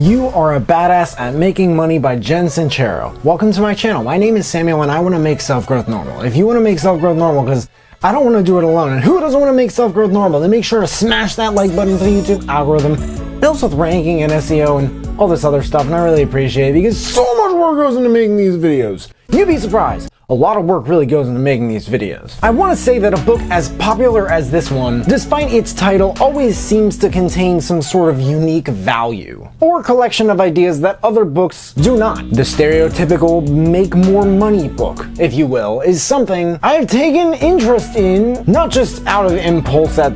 You are a badass at making money by Jen Sincero. Welcome to my channel. My name is Samuel and I want to make self-growth normal. If you want to make self-growth normal, because I don't want to do it alone, and who doesn't want to make self-growth normal, then make sure to smash that like button for the YouTube algorithm. It helps with ranking and SEO and all this other stuff, and I really appreciate it because so much work goes into making these videos. You'd be surprised. A lot of work really goes into making these videos. I want to say that a book as popular as this one, despite its title, always seems to contain some sort of unique value, or collection of ideas that other books do not. The stereotypical make more money book, if you will, is something I've taken interest in, not just out of impulse at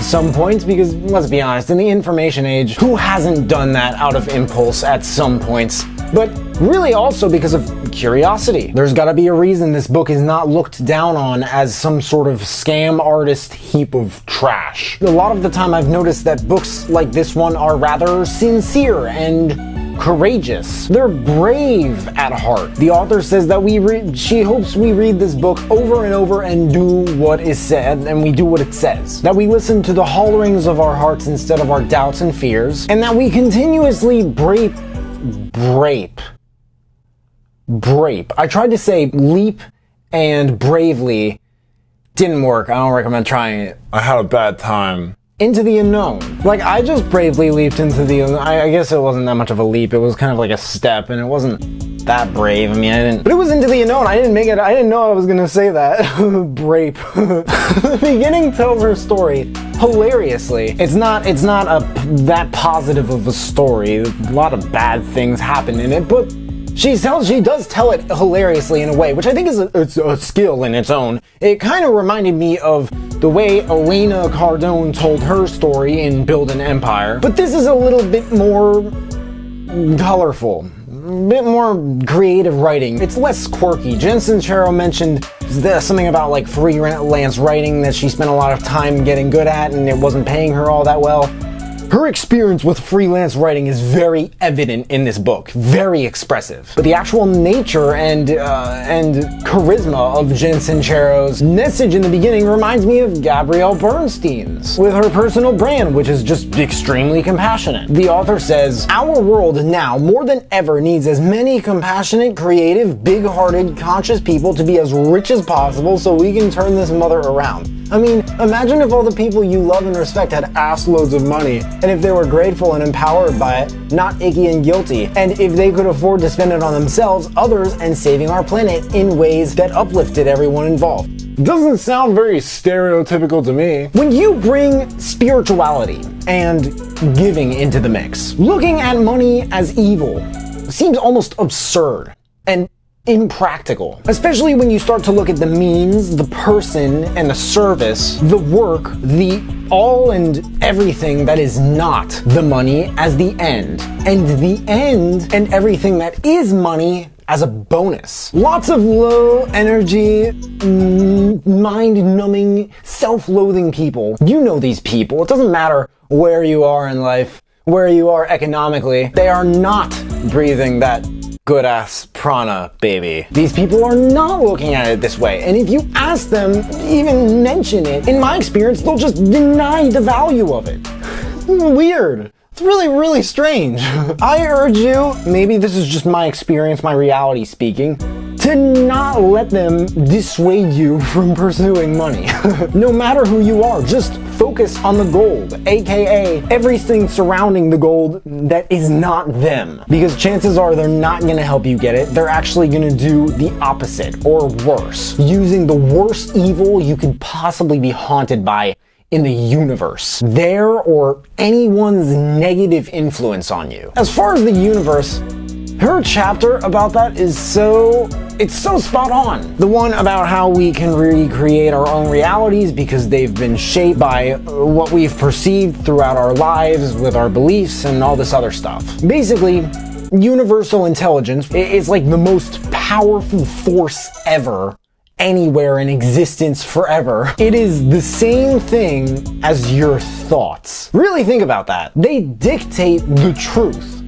some points, because let's be honest, in the information age, who hasn't done that out of impulse at some points? But really also because of curiosity. There's gotta be a reason this book is not looked down on as some sort of scam artist heap of trash. A lot of the time I've noticed that books like this one are rather sincere and courageous. They're brave at heart. The author says that she hopes we read this book over and over and do what is said, and we do what it says. That we listen to the hollerings of our hearts instead of our doubts and fears, and that we continuously brape. I tried to say leap and bravely. Didn't work. I don't recommend trying it. I had a bad time. Into the unknown. Like, I just bravely leaped into the unknown. I guess it wasn't that much of a leap. It was kind of like a step, and it wasn't that brave. I mean, I didn't. But it was into the unknown. I didn't make it. I didn't know I was gonna say that. Brape. The beginning tells her story hilariously. It's not that positive of a story. A lot of bad things happen in it, but she does tell it hilariously in a way, which I think is a skill in its own. It kind of reminded me of the way Elena Cardone told her story in Build an Empire, but this is a little bit more colorful, a bit more creative writing. It's less quirky. Jen Sincero mentioned something about like freelance writing that she spent a lot of time getting good at and it wasn't paying her all that well. Her experience with freelance writing is very evident in this book, very expressive. But the actual nature and charisma of Jen Sincero's message in the beginning reminds me of Gabrielle Bernstein's, with her personal brand, which is just extremely compassionate. The author says, "Our world now, more than ever, needs as many compassionate, creative, big-hearted, conscious people to be as rich as possible so we can turn this mother around." I mean, imagine if all the people you love and respect had ass loads of money, and if they were grateful and empowered by it, not icky and guilty, and if they could afford to spend it on themselves, others, and saving our planet in ways that uplifted everyone involved. Doesn't sound very stereotypical to me. When you bring spirituality and giving into the mix, looking at money as evil seems almost absurd and impractical, especially when you start to look at the means, the person, and the service, the work, the all and everything that is not the money as the end, and the end and everything that is money as a bonus. Lots of low energy, mind-numbing, self-loathing people. You know these people. It doesn't matter where you are in life, where you are economically. They are not breathing that good ass prana, baby. These people are not looking at it this way, and if you ask them, even mention it, in my experience, they'll just deny the value of it. Weird. It's really, really strange. I urge you, maybe this is just my experience, my reality speaking, to not let them dissuade you from pursuing money. No matter who you are, just focus on the gold, aka everything surrounding the gold that is not them. Because chances are they're not gonna help you get it, they're actually gonna do the opposite, or worse, using the worst evil you could possibly be haunted by in the universe. Their or anyone's negative influence on you. As far as the universe, her chapter about that is so spot on. The one about how we can recreate our own realities because they've been shaped by what we've perceived throughout our lives with our beliefs and all this other stuff. Basically, universal intelligence is like the most powerful force ever, anywhere in existence forever. It is the same thing as your thoughts. Really think about that. They dictate the truth.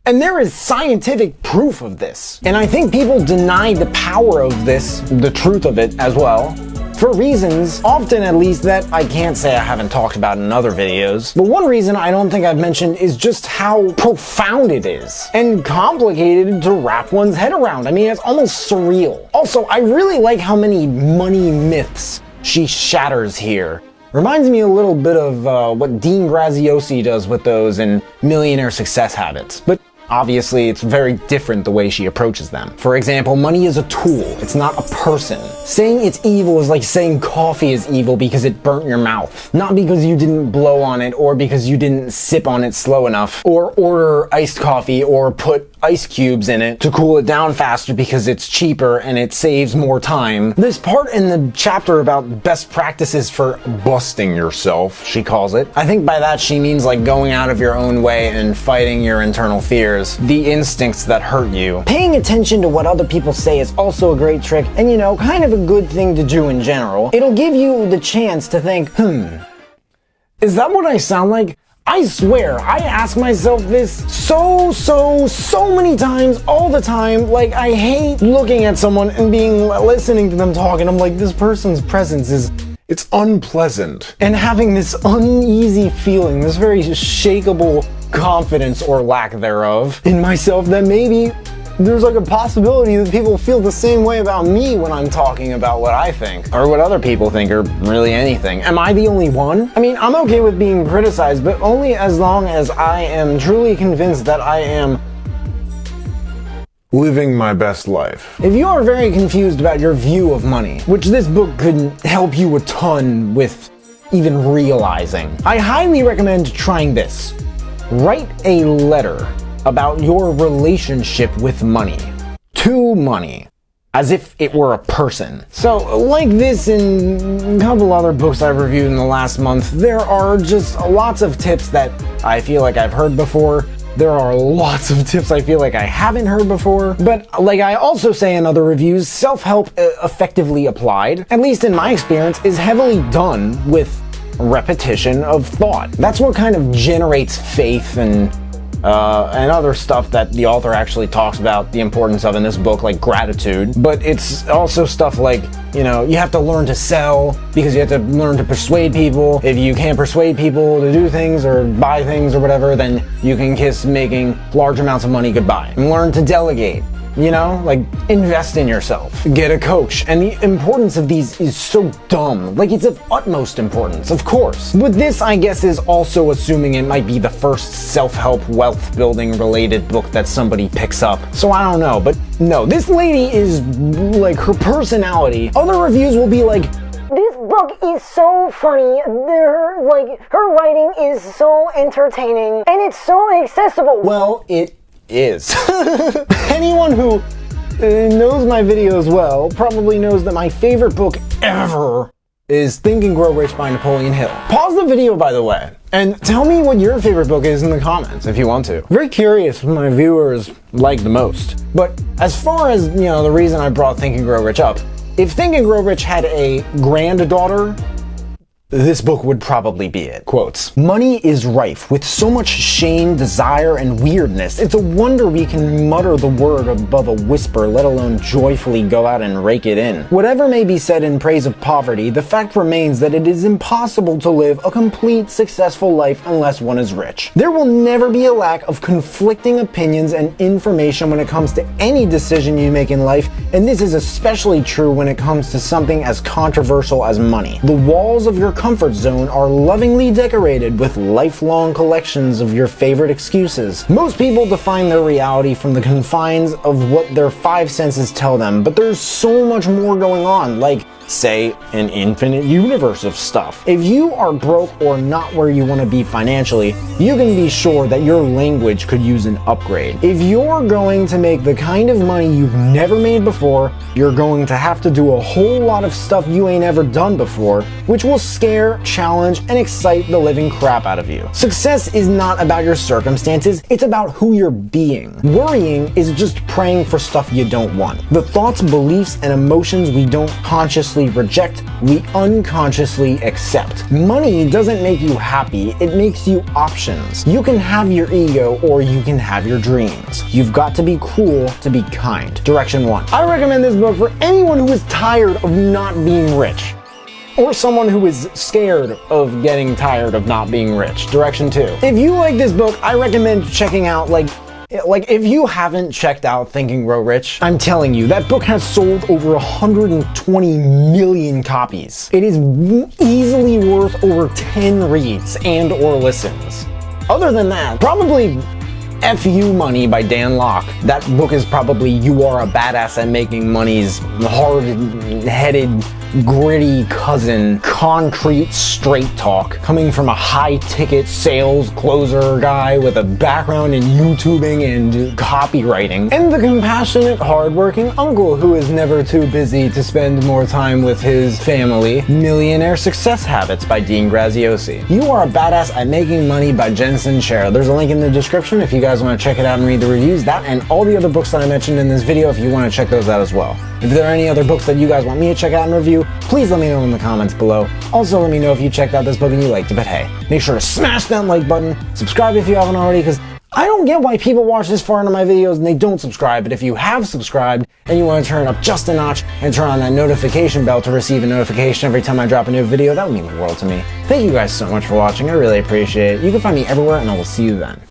And there is scientific proof of this. And I think people deny the power of this, the truth of it as well, for reasons, often at least, that I can't say I haven't talked about in other videos. But one reason I don't think I've mentioned is just how profound it is and complicated to wrap one's head around. I mean, it's almost surreal. Also, I really like how many money myths she shatters here. Reminds me a little bit of what Dean Graziosi does with those in Millionaire Success Habits. But obviously, it's very different the way she approaches them. For example, money is a tool, it's not a person. Saying it's evil is like saying coffee is evil because it burnt your mouth. Not because you didn't blow on it or because you didn't sip on it slow enough, or order iced coffee or put ice cubes in it to cool it down faster because it's cheaper and it saves more time. This part in the chapter about best practices for busting yourself, she calls it. I think by that she means like going out of your own way and fighting your internal fears, the instincts that hurt you. Paying attention to what other people say is also a great trick and, you know, kind of a good thing to do in general. It'll give you the chance to think, is that what I sound like? I swear, I ask myself this so many times, all the time. Like, I hate looking at someone and listening to them talk, and I'm like, this person's presence is, It's unpleasant. and having this uneasy feeling, this very shakable confidence or lack thereof in myself that maybe there's like a possibility that people feel the same way about me when I'm talking about what I think, or what other people think, or really anything. Am I the only one? I mean, I'm okay with being criticized, but only as long as I am truly convinced that I am Living my best life. If you are very confused about your view of money, which this book could help you a ton with even realizing, I highly recommend trying this. Write a letter about your relationship with money. To money. As if it were a person. So, like this and a couple other books I've reviewed in the last month, there are just lots of tips that I feel like I've heard before. There are lots of tips I feel like I haven't heard before. But like I also say in other reviews, self-help effectively applied, at least in my experience, is heavily done with repetition of thought. That's what kind of generates faith and other stuff that the author actually talks about the importance of in this book, like gratitude. But it's also stuff like, you know, you have to learn to sell because you have to learn to persuade people. If you can't persuade people to do things or buy things or whatever, then you can kiss making large amounts of money goodbye. And learn to delegate. You know, like invest in yourself, get a coach. And the importance of these is so dumb. Like it's of utmost importance, of course. But this, I guess, is also assuming it might be the first self-help wealth building related book that somebody picks up. So I don't know, but no, this lady is like her personality. Other reviews will be like, this book is so funny, her writing is so entertaining, and it's so accessible. Well, it is. Anyone who knows my videos well probably knows that my favorite book ever is Think and Grow Rich by Napoleon Hill. Pause the video, by the way, and tell me what your favorite book is in the comments if you want to. Very curious what my viewers like the most. But as far as, you know, the reason I brought Think and Grow Rich up, if Think and Grow Rich had a granddaughter, this book would probably be it. Quotes. Money is rife with so much shame, desire, and weirdness. It's a wonder we can mutter the word above a whisper, let alone joyfully go out and rake it in. Whatever may be said in praise of poverty, the fact remains that it is impossible to live a complete, successful life unless one is rich. There will never be a lack of conflicting opinions and information when it comes to any decision you make in life, and this is especially true when it comes to something as controversial as money. The walls of your comfort zone are lovingly decorated with lifelong collections of your favorite excuses. Most people define their reality from the confines of what their five senses tell them, but there's so much more going on, like, say, an infinite universe of stuff. If you are broke or not where you want to be financially, you can be sure that your language could use an upgrade. If you're going to make the kind of money you've never made before, you're going to have to do a whole lot of stuff you ain't ever done before, which will scare, challenge, and excite the living crap out of you. Success is not about your circumstances, it's about who you're being. Worrying is just praying for stuff you don't want. The thoughts, beliefs, and emotions we don't consciously reject, we unconsciously accept. Money doesn't make you happy, it makes you options. You can have your ego or you can have your dreams. You've got to be cool to be kind. Direction 1. I recommend this book for anyone who is tired of not being rich. or someone who is scared of getting tired of not being rich. Direction 2. If you like this book, I recommend checking out like if you haven't checked out Think and Grow Rich, I'm telling you, that book has sold over 120 million copies. It is easily worth over 10 reads and or listens. Other than that, probably F You Money by Dan Lok. That book is probably You Are a Badass at Making Money's hard-headed, gritty cousin, concrete straight talk, coming from a high-ticket sales closer guy with a background in YouTubing and copywriting, and the compassionate, hardworking uncle who is never too busy to spend more time with his family. Millionaire Success Habits by Dean Graziosi. You Are a Badass at Making Money by Jen Sincero. There's a link in the description if you guys want to check it out and read the reviews. That and all the other books that I mentioned in this video if you want to check those out as well. If there are any other books that you guys want me to check out and review, please let me know in the comments below. Also, let me know if you checked out this book and you liked it, but hey, make sure to smash that like button, subscribe if you haven't already, because I don't get why people watch this far into my videos and they don't subscribe, but if you have subscribed and you want to turn up just a notch and turn on that notification bell to receive a notification every time I drop a new video, that would mean the world to me. Thank you guys so much for watching, I really appreciate it. You can find me everywhere and I will see you then.